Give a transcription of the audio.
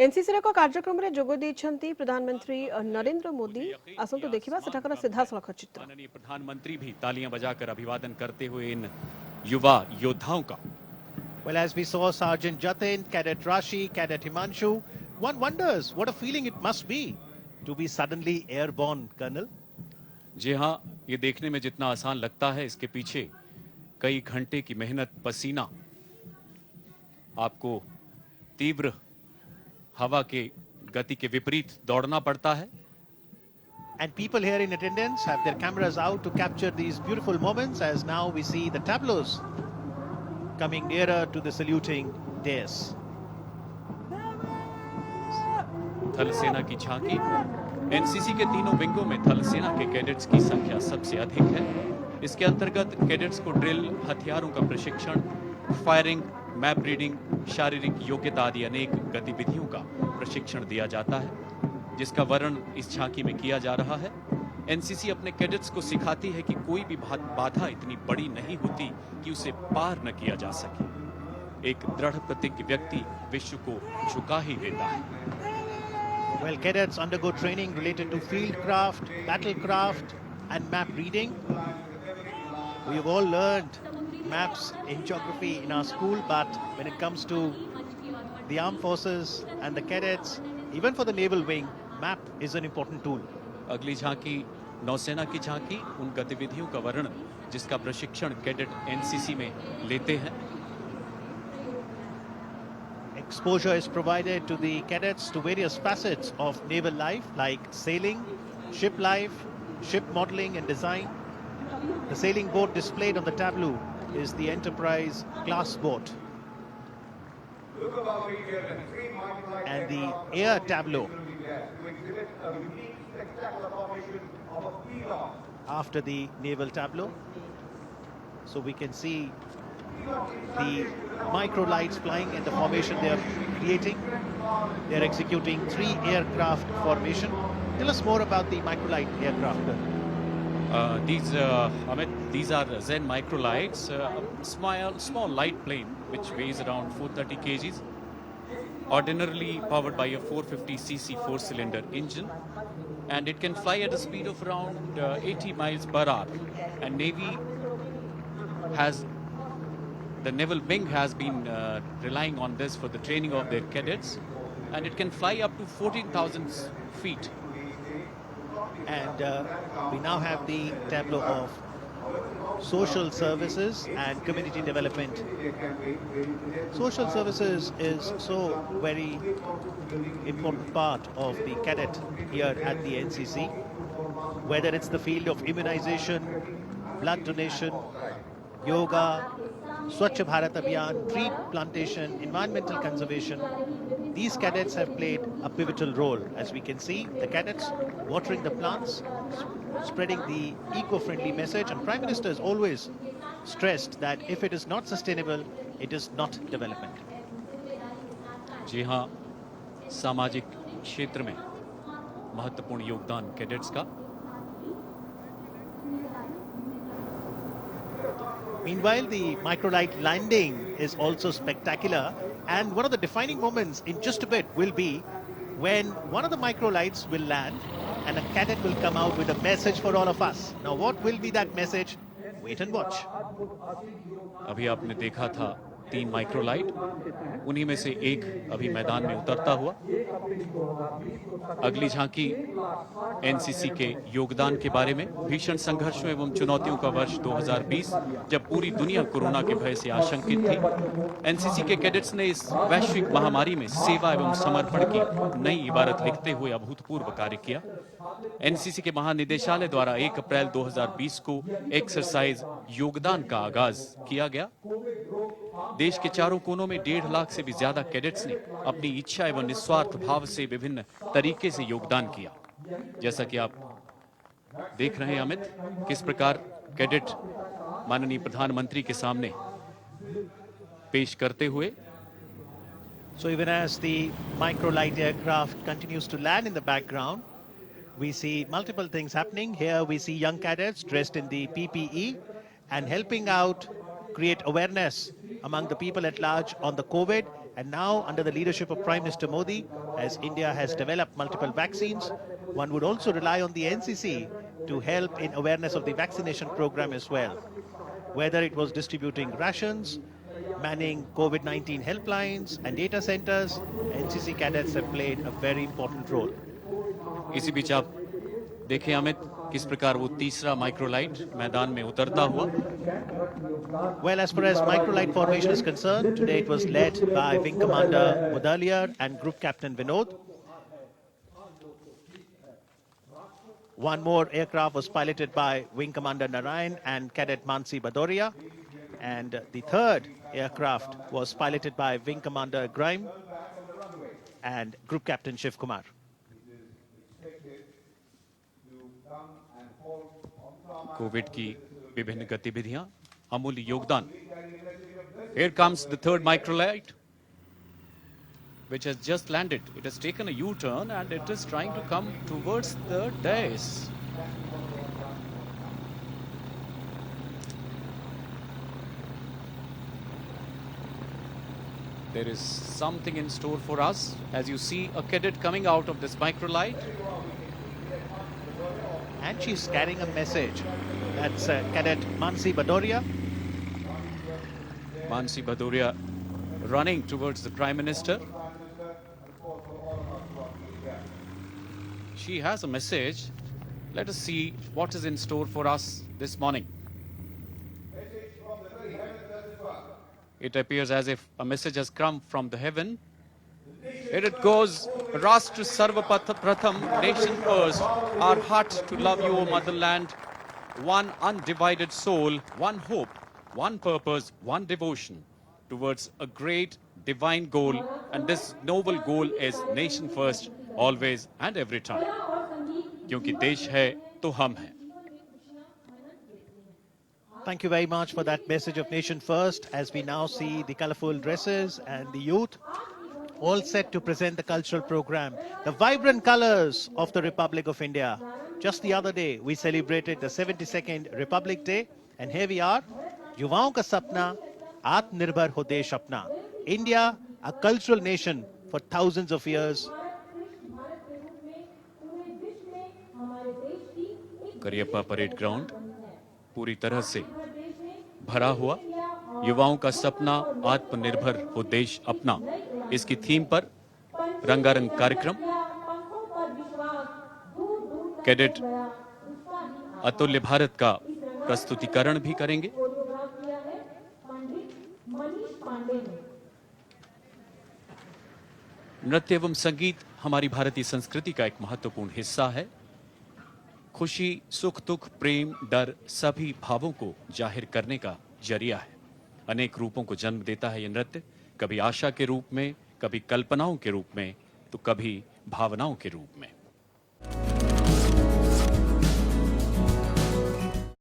NCC रे को कार्यक्रम रे जोग दैछंती प्रधानमंत्री नरेंद्र मोदी आसंतु देखिबा सेठाकर सीधा सड़क चित्र। माननीय प्रधानमंत्री भी तालियां बजाकर अभिवादन करते हुए इन युवा योद्धाओं का। Well, as we saw Sergeant Jatin, Cadet Rashi, Cadet Himanshu, one wonders what a feeling it must be to be suddenly airborne, Colonel. जी हाँ, ये देखने में जितना आसान लगता है, इसके पीछे कई घंटे की मेहनत, पसीना, आपको तीव्र हवा के गति के विपरीत दौड़ना पड़ता है। And people here in attendance have their cameras out to capture these beautiful moments as now we see the tableaus coming nearer to the saluting dais. थल सेना की झांकी। एनसीसी के तीनों विंगों में थल सेना के कैडेट्स की संख्या सबसे अधिक है। इसके अंतर्गत कैडेट्स को ड्रिल, हथियारों का प्रशिक्षण, फायरिंग, मैप रीडिंग, शारीरिक योग्यता आदि अनेक गतिविधियों का प्रशिक्षण दिया जाता है, जिसका वर्णन इस झांकी में किया जा रहा है। एनसीसी अपने कैडेट्स को सिखाती है कि कोई भी बाधा इतनी बड़ी नहीं होती कि उसे पार न किया जा सके। एक दृढ़ प्रतिज्ञ व्यक्ति विश्व को झुका ही देता है। Well, cadets undergo training related to field craft, battle craft and map reading. We've all learned maps in geography in our school, but when it comes to the armed forces and the cadets, even for the naval wing, map is an important tool. अगली झांकी नौसेना की झांकी, उन गतिविधियों का वर्णन जिसका प्रशिक्षण कैडेट एनसीसी में लेते हैं। Exposure is provided to the cadets to various facets of naval life like sailing, ship life, ship modeling and design. The sailing boat displayed on the tableau is the Enterprise class boat. And the air tableau after the naval tableau. So we can see the micro lights flying in the formation they are creating. They are executing 3 aircraft formation. Tell us more about the microlight aircraft. These are Zen microlights, small light plane which weighs around 430 kgs, ordinarily powered by a 450cc 4-cylinder engine, and it can fly at a speed of around 80 miles per hour. And the naval wing has been relying on this for the training of their cadets, and it can fly up to 14,000 feet. And we now have the tableau of social services and community development. Social services is so very important part of the cadet here at the NCC, whether it's the field of immunization, blood donation, yoga, Swachh Bharat Abhiyan, tree plantation, environmental conservation. These cadets have played a pivotal role. As we can see, the cadets watering the plants, spreading the eco-friendly message, and Prime Minister has always stressed that if it is not sustainable, it is not development. जी हाँ, सामाजिक क्षेत्र में महत्वपूर्ण योगदान cadets का। Meanwhile, the microlight landing is also spectacular, and one of the defining moments in just a bit will be when one of the microlights will land and a cadet will come out with a message for all of us. Now, what will be that message? Wait and watch. अभी आपने देखा था 3 microlight, उन्हीं में से एक अभी मैदान में उतरता हुआ। अगली झांकी एनसीसी के योगदान के बारे में। भीषण संघर्षों एवं चुनौतियों का वर्ष 2020, जब पूरी दुनिया कोरोना के भय से आशंकित थी, एनसीसी के कैडेट्स ने इस वैश्विक महामारी में सेवा एवं समर्पण की नई इबारत लिखते हुए अभूतपूर्व कार्य किया। एनसीसी के महानिदेशालय द्वारा 1 अप्रैल 2020 को एक्सरसाइज योगदान का आगाज किया गया। देश के चारों कोनों में 1.5 लाख से भी ज्यादा कैडेट्स ने अपनी इच्छा एवं निस्वार्थ भाव से विभिन्न तरीके से योगदान किया। जैसा कि आप देख रहे हैं अमित, किस प्रकार कैडेट माननीय प्रधानमंत्री के सामने पेश करते हुए। So even as the microlight aircraft continues to land in the background, we see multiple things happening. Here we see young cadets dressed in the PPE and helping out create awareness among the people at large on the COVID And now, under the leadership of Prime Minister Modi, as India has developed multiple vaccines, one would also rely on the NCC to help in awareness of the vaccination program as well. Whether it was distributing rations, manning COVID-19 helplines and data centers, NCC cadets have played a very important role. इसी बीच आप देखें अमित किस प्रकार वो तीसरा microlight मैदान में उतरता हुआ। Well, as far as microlight formation is concerned, today it was led by Wing Commander Mudaliar and Group Captain Vinod. One more aircraft was piloted by Wing Commander Narayan and Cadet Mansi Badoria. And the third aircraft was piloted by Wing Commander Grime and Group Captain Shiv Kumar. Covid की विभिन्न गतिविधियां, अमूल्य योगदान। Here comes the third microlight, which has just landed. It has taken a U-turn and it is trying to come towards the dais. There is something in store for us. As you see, a cadet coming out of this microlight. And she's carrying a message. That's Cadet Mansi Badoria. Mansi Badoria running towards the Prime Minister. She has a message. Let us see what is in store for us this morning. It appears as if a message has come from the heaven. Here it goes. Rashtra Sarva Pratham, nation first. Our heart to love you, O motherland. One undivided soul, one hope, one purpose, one devotion towards a great divine goal. And this noble goal is nation first, always and every time. क्योंकि देश है तो हम हैं. Thank you very much for that message of nation first, as we now see the colorful dresses and the youth all set to present the cultural program. The vibrant colors of the Republic of India. Just the other day, we celebrated the 72nd Republic Day, and here we are, युवाओं का सपना, आत्मनिर्भर हो देश अपना. India, a cultural nation for thousands of years. Cariappa parade ground पूरी तरह से भरा हुआ. युवाओं का सपना, आत्मनिर्भर हो देश अपना, इसकी थीम पर रंगारंग कार्यक्रम. कैडेट अतुल्य भारत का प्रस्तुतिकरण भी करेंगे. नृत्य एवं संगीत हमारी भारतीय संस्कृति का एक महत्वपूर्ण हिस्सा है. खुशी, सुख, दुख, प्रेम, डर सभी भावों को जाहिर करने का जरिया है. अनेक रूपों को जन्म देता है ये नृत्य, कभी आशा के रूप में, कभी कल्पनाओं के रूप में, तो कभी भावनाओं के रूप में.